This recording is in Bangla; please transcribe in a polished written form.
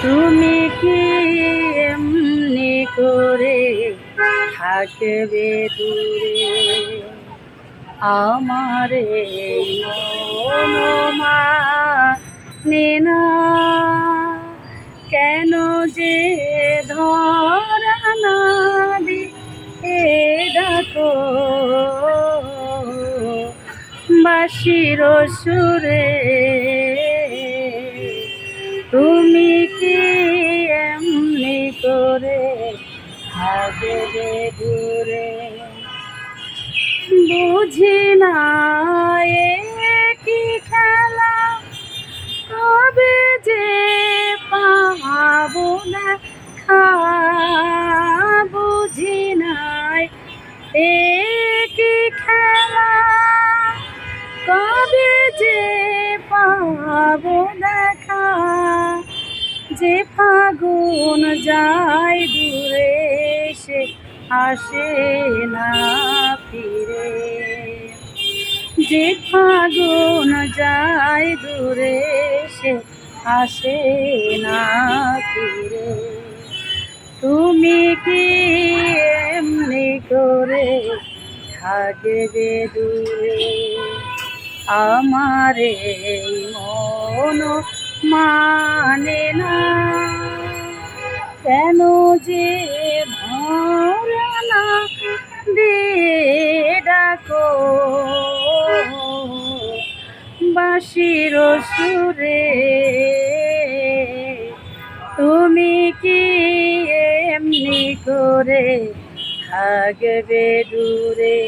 তুমি কি এমনি করে থাকবে দূরে আমারে মানে না কেন যে ধরা না দিয়ে ডাকো বাঁশির সুরে তুমি কি এমনি করে থাকবে দূরে বুঝি না এ কি খেলা তবে যে পাবো না বুঝি নাই এ কি খেলা কবে যে পাবো দেখা যে ফাগুন যায় দূরে সে আসে না ফিরে যে ফাগুন যায় দূরে সে আসে না ফিরে তুমি কি এমনি করে থাকবে দূরে আমারে মন মানে না কেন যে ধরা না দিয়ে ডাকো বাঁশির সুরে তুমি কি এমনি করে থাকবে দূরে।